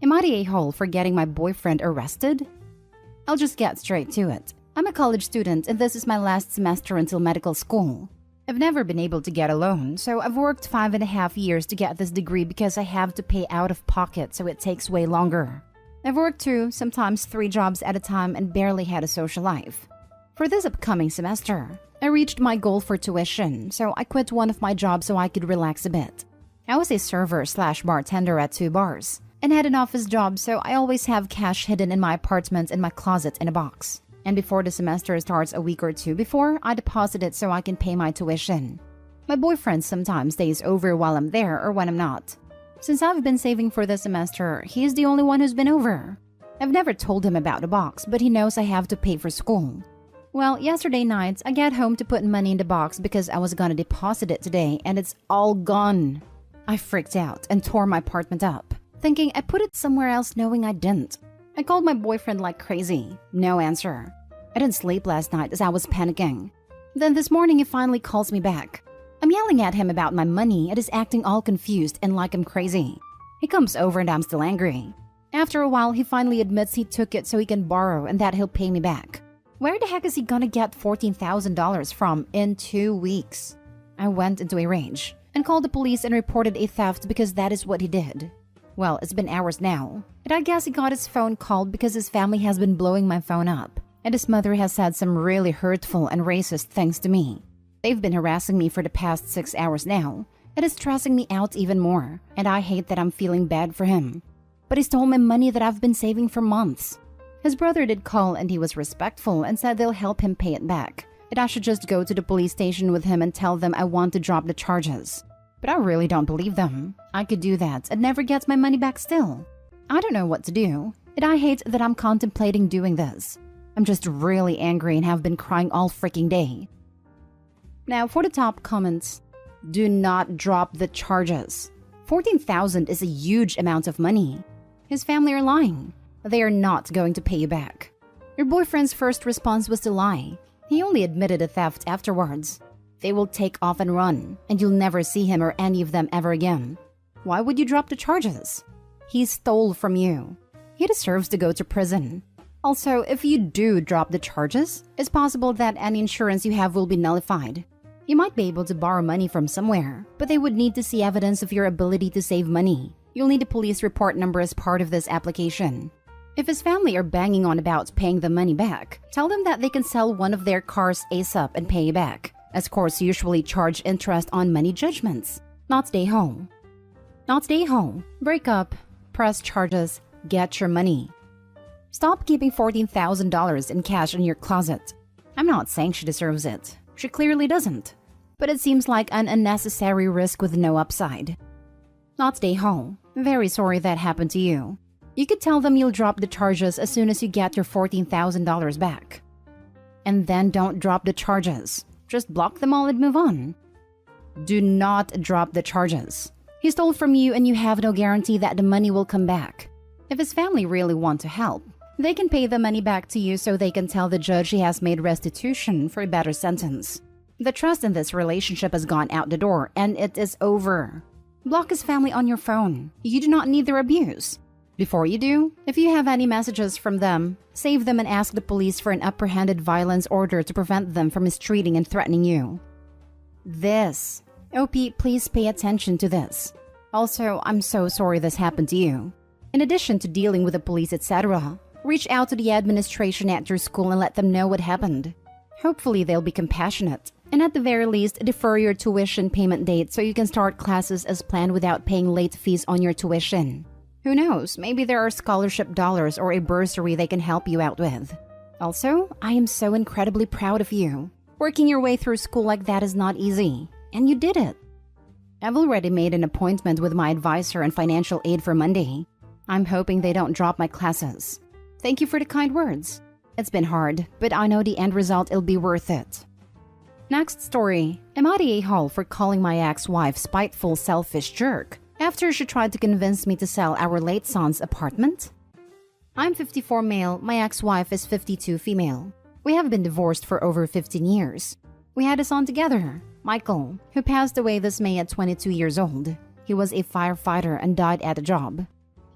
Am I the a-hole for getting my boyfriend arrested? I'll just get straight to it. I'm a college student and this is my last semester until medical school. I've never been able to get a loan, so I've worked 5.5 years to get this degree because I have to pay out of pocket, so it takes way longer. I've worked 2, sometimes 3 jobs at a time and barely had a social life. For this upcoming semester, I reached my goal for tuition, so I quit one of my jobs so I could relax a bit. I was a server/bartender at 2 bars and had an office job, so I always have cash hidden in my apartment in my closet in a box. And before the semester starts a week or 2 before, I deposit it so I can pay my tuition. My boyfriend sometimes stays over while I'm there or when I'm not. Since I've been saving for this semester, he's the only one who's been over. I've never told him about the box, but he knows I have to pay for school. Well, yesterday night, I get home to put money in the box because I was gonna deposit it today and it's all gone. I freaked out and tore my apartment up, thinking I put it somewhere else knowing I didn't. I called my boyfriend like crazy. No answer. I didn't sleep last night as I was panicking. Then this morning he finally calls me back. I'm yelling at him about my money and he's acting all confused and like I'm crazy. He comes over and I'm still angry. After a while, he finally admits he took it so he can borrow and that he'll pay me back. Where the heck is he gonna get $14,000 from in 2 weeks? I went into a rage and called the police and reported a theft because that is what he did. Well, it's been hours now, and I guess he got his phone called because his family has been blowing my phone up, and his mother has said some really hurtful and racist things to me. They've been harassing me for the past 6 hours now. It is stressing me out even more, and I hate that I'm feeling bad for him. But he stole my money that I've been saving for months. His brother did call and he was respectful and said they'll help him pay it back, and I should just go to the police station with him and tell them I want to drop the charges. But I really don't believe them. I could do that and never get my money back still. I don't know what to do, and I hate that I'm contemplating doing this. I'm just really angry and have been crying all freaking day. Now for the top comments. Do not drop the charges. $14,000 is a huge amount of money. His family are lying. They are not going to pay you back. Your boyfriend's first response was to lie. He only admitted a theft afterwards. They will take off and run, and you'll never see him or any of them ever again. Why would you drop the charges? He stole from you. He deserves to go to prison. Also, if you do drop the charges, it's possible that any insurance you have will be nullified. You might be able to borrow money from somewhere, but they would need to see evidence of your ability to save money. You'll need a police report number as part of this application. If his family are banging on about paying the money back, tell them that they can sell one of their cars ASAP and pay you back, as courts usually charge interest on money judgments. Not stay home. Not stay home. Break up. Press charges. Get your money. Stop keeping $14,000 in cash in your closet. I'm not saying she deserves it. She clearly doesn't. But it seems like an unnecessary risk with no upside. Not stay home. Very sorry that happened to you. You could tell them you'll drop the charges as soon as you get your $14,000 back. And then don't drop the charges. Just block them all and move on. Do not drop the charges. He stole from you and you have no guarantee that the money will come back. If his family really want to help, they can pay the money back to you so they can tell the judge he has made restitution for a better sentence. The trust in this relationship has gone out the door and it is over. Block his family on your phone. You do not need their abuse. Before you do, if you have any messages from them, save them and ask the police for an apprehended violence order to prevent them from mistreating and threatening you. This. OP, please pay attention to this. Also, I'm so sorry this happened to you. In addition to dealing with the police, etc., reach out to the administration at your school and let them know what happened. Hopefully, they'll be compassionate, and at the very least, defer your tuition payment date so you can start classes as planned without paying late fees on your tuition. Who knows, maybe there are scholarship dollars or a bursary they can help you out with. Also, I am so incredibly proud of you. Working your way through school like that is not easy, and you did it. I've already made an appointment with my advisor and financial aid for Monday. I'm hoping they don't drop my classes. Thank you for the kind words. It's been hard, but I know the end result will be worth it. Next story. Am I the a-hole for calling my ex-wife spiteful, selfish jerk after she tried to convince me to sell our late son's apartment? I'm 54 male, my ex-wife is 52 female. We have been divorced for over 15 years. We had a son together, Michael, who passed away this May at 22 years old. He was a firefighter and died at a job.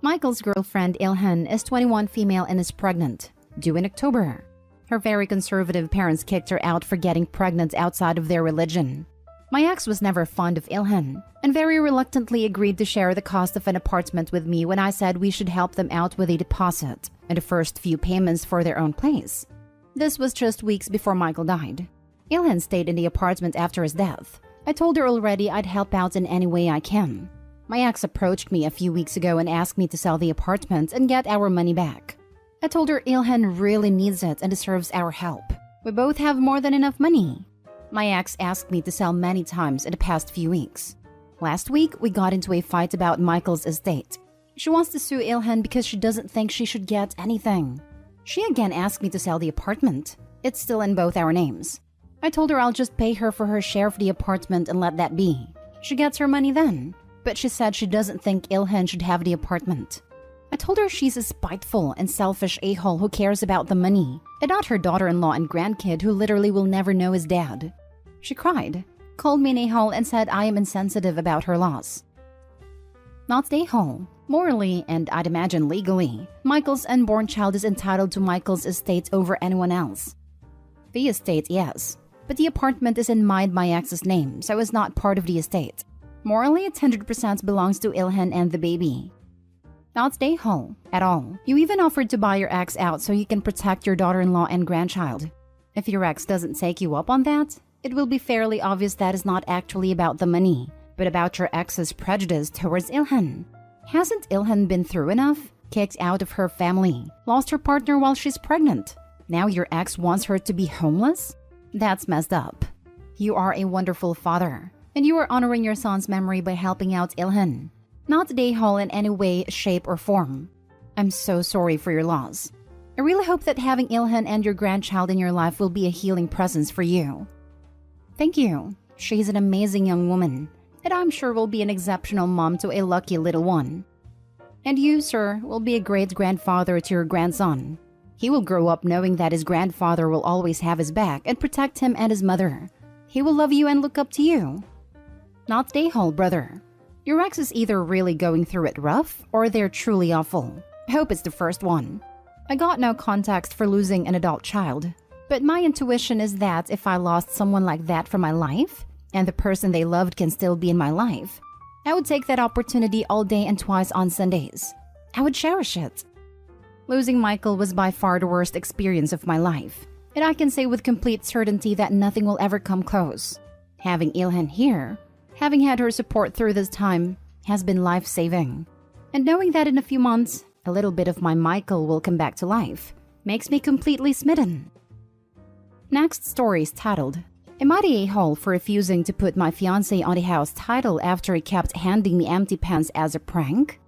Michael's girlfriend Ilhan is 21 female and is pregnant, due in October. Her very conservative parents kicked her out for getting pregnant outside of their religion. My ex was never fond of Ilhan and very reluctantly agreed to share the cost of an apartment with me when I said we should help them out with a deposit and the first few payments for their own place. This was just weeks before Michael died. Ilhan stayed in the apartment after his death. I told her already I'd help out in any way I can. My ex approached me a few weeks ago and asked me to sell the apartment and get our money back. I told her Ilhan really needs it and deserves our help. We both have more than enough money. My ex asked me to sell many times in the past few weeks. Last week, we got into a fight about Michael's estate. She wants to sue Ilhan because she doesn't think she should get anything. She again asked me to sell the apartment. It's still in both our names. I told her I'll just pay her for her share of the apartment and let that be. She gets her money then. But she said she doesn't think Ilhan should have the apartment. I told her she's a spiteful and selfish a-hole who cares about the money, and not her daughter-in-law and grandkid who literally will never know his dad. She cried, called me an a-hole, and said I am insensitive about her loss. Not the a-hole. Morally, and I'd imagine legally, Michael's unborn child is entitled to Michael's estate over anyone else. The estate, yes, but the apartment is in my ex's name, so it's not part of the estate. Morally, it 100% belongs to Ilhan and the baby. Not the a-hole at all. You even offered to buy your ex out so you can protect your daughter-in-law and grandchild. If your ex doesn't take you up on that, it will be fairly obvious that is not actually about the money, but about your ex's prejudice towards Ilhan. Hasn't Ilhan been through enough? Kicked out of her family, lost her partner while she's pregnant. Now your ex wants her to be homeless? That's messed up. You are a wonderful father, and you are honoring your son's memory by helping out Ilhan. Not the a-hole in any way, shape, or form. I'm so sorry for your loss. I really hope that having Ilhan and your grandchild in your life will be a healing presence for you. Thank you. She's an amazing young woman, and I'm sure will be an exceptional mom to a lucky little one. And you, sir, will be a great grandfather to your grandson. He will grow up knowing that his grandfather will always have his back and protect him and his mother. He will love you and look up to you. Not the a-hole, brother. Your ex is either really going through it rough or they're truly awful. I hope it's the first one. I got no context for losing an adult child, but my intuition is that if I lost someone like that from my life, and the person they loved can still be in my life, I would take that opportunity all day and twice on Sundays. I would cherish it. Losing Michael was by far the worst experience of my life, and I can say with complete certainty that nothing will ever come close. Having Ilhan here, having had her support through this time, has been life-saving. And knowing that in a few months, a little bit of my Michael will come back to life, makes me completely smitten. Next story is titled, Am I the a-hole for refusing to put my fiancé on the house title after he kept handing me empty pens as a prank?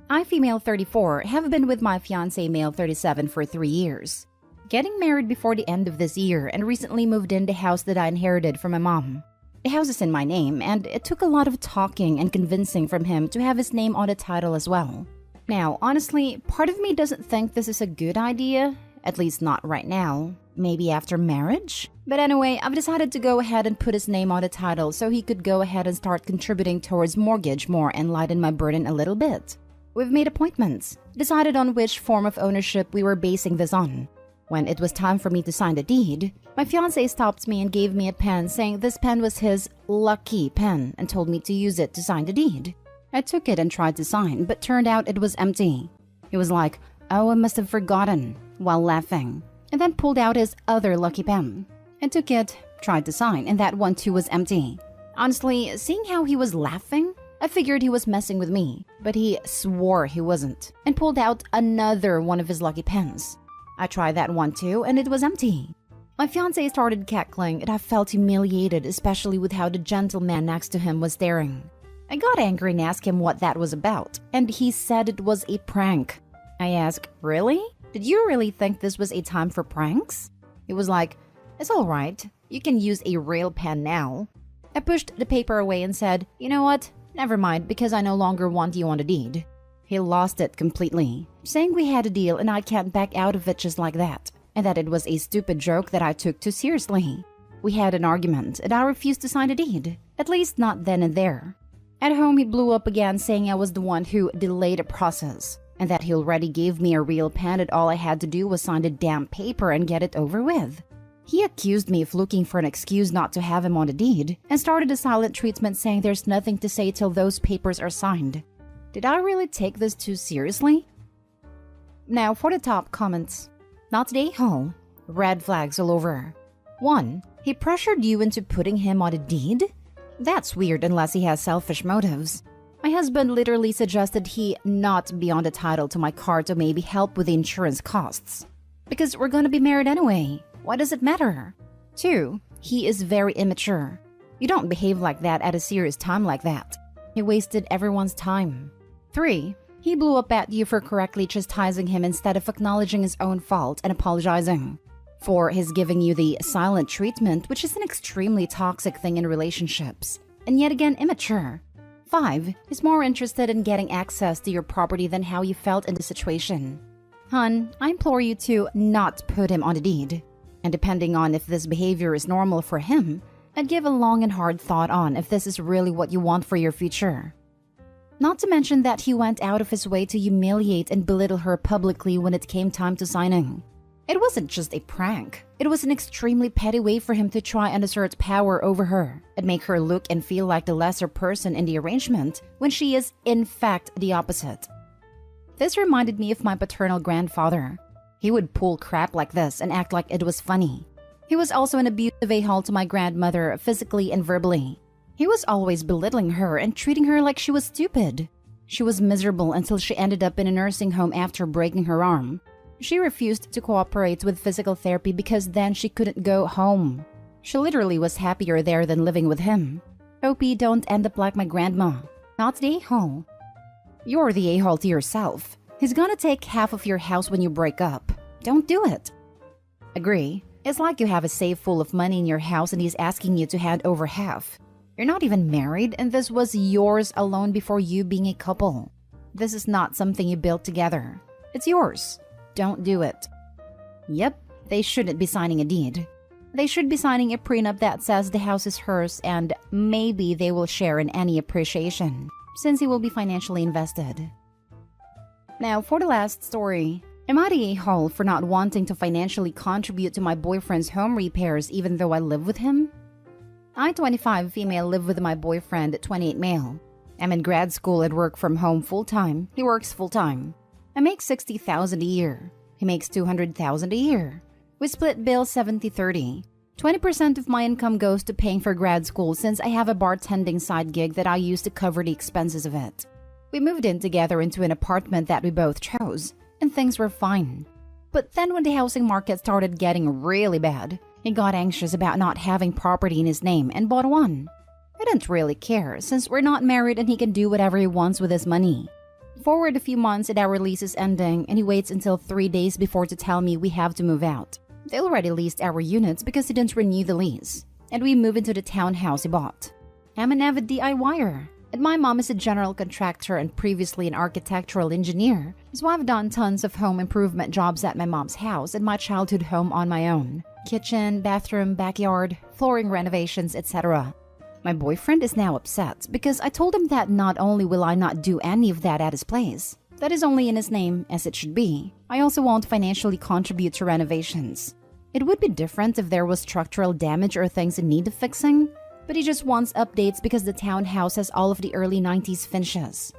I, female 34, have been with my fiancé, male 37, for 3 years. Getting married before the end of this year and recently moved in the house that I inherited from my mom. The house is in my name, and it took a lot of talking and convincing from him to have his name on the title as well. Now, honestly, part of me doesn't think this is a good idea, at least not right now. Maybe after marriage? But anyway, I've decided to go ahead and put his name on the title so he could go ahead and start contributing towards mortgage more and lighten my burden a little bit. We've made appointments, decided on which form of ownership we were basing this on. When it was time for me to sign the deed, my fiancé stopped me and gave me a pen saying this pen was his lucky pen and told me to use it to sign the deed. I took it and tried to sign, but turned out it was empty. He was like, "Oh, I must have forgotten," while laughing, and then pulled out his other lucky pen. I took it, tried to sign, and that one too was empty. Honestly, seeing how he was laughing, I figured he was messing with me, but he swore he wasn't, and pulled out another one of his lucky pens. I tried that one too, and it was empty. My fiancé started cackling, and I felt humiliated, especially with how the gentleman next to him was staring. I got angry and asked him what that was about, and he said it was a prank. I asked, "Really? Did you really think this was a time for pranks?" He was like, "It's all right. You can use a real pen now." I pushed the paper away and said, "You know what? Never mind, because I no longer want you on the deed." He lost it completely, saying we had a deal and I can't back out of it just like that, and that it was a stupid joke that I took too seriously. We had an argument and I refused to sign the deed, at least not then and there. At home, he blew up again, saying I was the one who delayed the process, and that he already gave me a real pen and all I had to do was sign the damn paper and get it over with. He accused me of looking for an excuse not to have him on the deed, and started a silent treatment saying there's nothing to say till those papers are signed. Did I really take this too seriously? Now for the top comments. Not today, Hall. Red flags all over. 1. He pressured you into putting him on a deed? That's weird unless he has selfish motives. My husband literally suggested he not be on the title to my car to maybe help with the insurance costs. Because we're gonna be married anyway. Why does it matter? 2. He is very immature. You don't behave like that at a serious time like that. He wasted everyone's time. 3. He blew up at you for correctly chastising him instead of acknowledging his own fault and apologizing. 4. He's giving you the silent treatment, which is an extremely toxic thing in relationships, and yet again immature. 5. He's more interested in getting access to your property than how you felt in the situation. Hun, I implore you to not put him on the deed. And depending on if this behavior is normal for him, I'd give a long and hard thought on if this is really what you want for your future. Not to mention that he went out of his way to humiliate and belittle her publicly when it came time to signing. It wasn't just a prank. It was an extremely petty way for him to try and assert power over her and make her look and feel like the lesser person in the arrangement when she is, in fact, the opposite. This reminded me of my paternal grandfather. He would pull crap like this and act like it was funny. He was also an abusive a-hole to my grandmother, physically and verbally. He was always belittling her and treating her like she was stupid. She was miserable until she ended up in a nursing home after breaking her arm. She refused to cooperate with physical therapy because then she couldn't go home. She literally was happier there than living with him. Hope you don't end up like my grandma. Not the a-hole. You're the a-hole to yourself. He's gonna take half of your house when you break up. Don't do it. Agree. It's like you have a safe full of money in your house and he's asking you to hand over half. You're not even married and this was yours alone before you being a couple. This is not something you built together. It's yours. Don't do it. Yep, they shouldn't be signing a deed. They should be signing a prenup that says the house is hers and maybe they will share in any appreciation, since he will be financially invested. Now for the last story. Am I the a-hole for not wanting to financially contribute to my boyfriend's home repairs even though I live with him? I, 25 female, live with my boyfriend, 28 male. I'm in grad school and work from home full-time. He works full-time. I make $60,000 a year. He makes $200,000 a year. We split bills 70-30. 20% of my income goes to paying for grad school since I have a bartending side gig that I use to cover the expenses of it. We moved in together into an apartment that we both chose, and things were fine. But then when the housing market started getting really bad, he got anxious about not having property in his name and bought one. I didn't really care since we're not married and he can do whatever he wants with his money. Forward a few months and our lease is ending and he waits until 3 days before to tell me we have to move out. They already leased our units because he didn't renew the lease, and we move into the townhouse he bought. I'm an avid DIYer. And my mom is a general contractor and previously an architectural engineer, so I've done tons of home improvement jobs at my mom's house and my childhood home on my own. Kitchen, bathroom, backyard, flooring renovations, etc. My boyfriend is now upset because I told him that not only will I not do any of that at his place, that is only in his name as it should be, I also won't financially contribute to renovations. It would be different if there was structural damage or things in need of fixing, but he just wants updates because the townhouse has all of the early 90s finishes.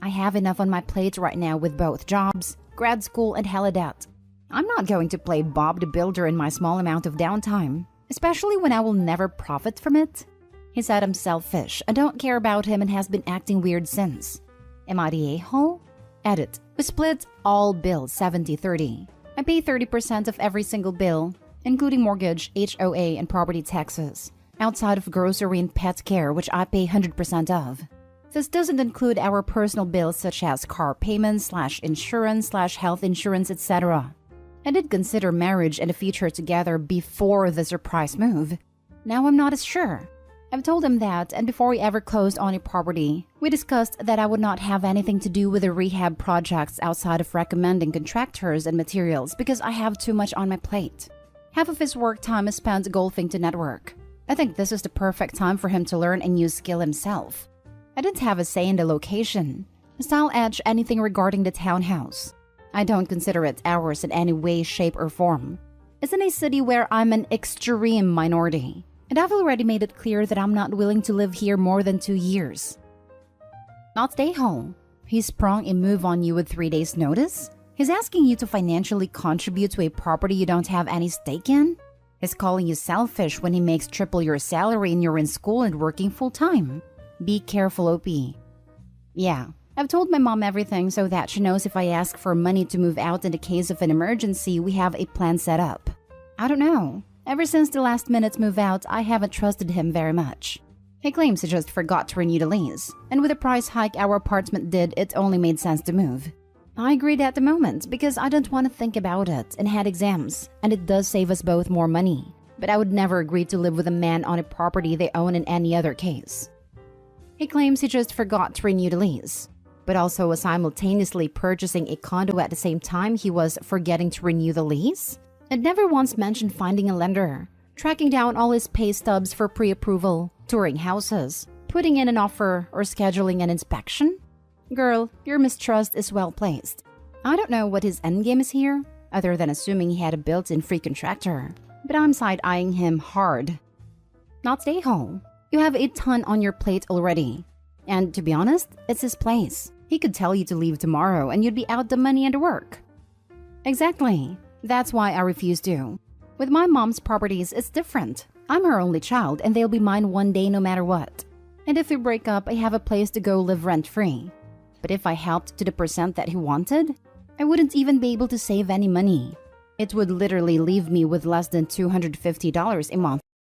I have enough on my plate right now with both jobs, grad school, and hella debt. I'm not going to play Bob the Builder in my small amount of downtime, especially when I will never profit from it. He said I'm selfish, I don't care about him and has been acting weird since. Am I the a-hole? Edit. We split all bills 70-30. I pay 30% of every single bill, including mortgage, HOA, and property taxes, outside of grocery and pet care, which I pay 100% of. This doesn't include our personal bills such as car payments, /insurance, /health insurance, etc. I did consider marriage and a future together before the surprise move. Now I'm not as sure. I've told him that, and before we ever closed on a property, we discussed that I would not have anything to do with the rehab projects outside of recommending contractors and materials because I have too much on my plate. Half of his work time is spent golfing to network. I think this is the perfect time for him to learn a new skill himself. I didn't have a say in the location. Style edge anything regarding the townhouse. I don't consider it ours in any way, shape, or form. It's in a city where I'm an extreme minority, and I've already made it clear that I'm not willing to live here more than 2 years. Not stay home. He sprung a move on you with 3 days' notice? He's asking you to financially contribute to a property you don't have any stake in? He's calling you selfish when he makes triple your salary and you're in school and working full-time. Be careful, OP. Yeah, I've told my mom everything so that she knows if I ask for money to move out in the case of an emergency, we have a plan set up. I don't know. Ever since the last minute's move out, I haven't trusted him very much. He claims he just forgot to renew the lease, and with the price hike our apartment did, it only made sense to move. I agreed at the moment because I don't want to think about it and had exams, and it does save us both more money. But I would never agree to live with a man on a property they own in any other case. He claims he just forgot to renew the lease, but also was simultaneously purchasing a condo at the same time he was forgetting to renew the lease? And never once mentioned finding a lender, tracking down all his pay stubs for pre-approval, touring houses, putting in an offer, or scheduling an inspection? Girl, your mistrust is well placed. I don't know what his endgame is here, other than assuming he had a built-in free contractor, but I'm side-eyeing him hard. Not stay home. You have a ton on your plate already. And to be honest, it's his place. He could tell you to leave tomorrow and you'd be out the money and the work. Exactly. That's why I refuse to. With my mom's properties, it's different. I'm her only child and they'll be mine one day no matter what. And if we break up, I have a place to go live rent-free. But if I helped to the percent that he wanted, I wouldn't even be able to save any money. It would literally leave me with less than $250 a month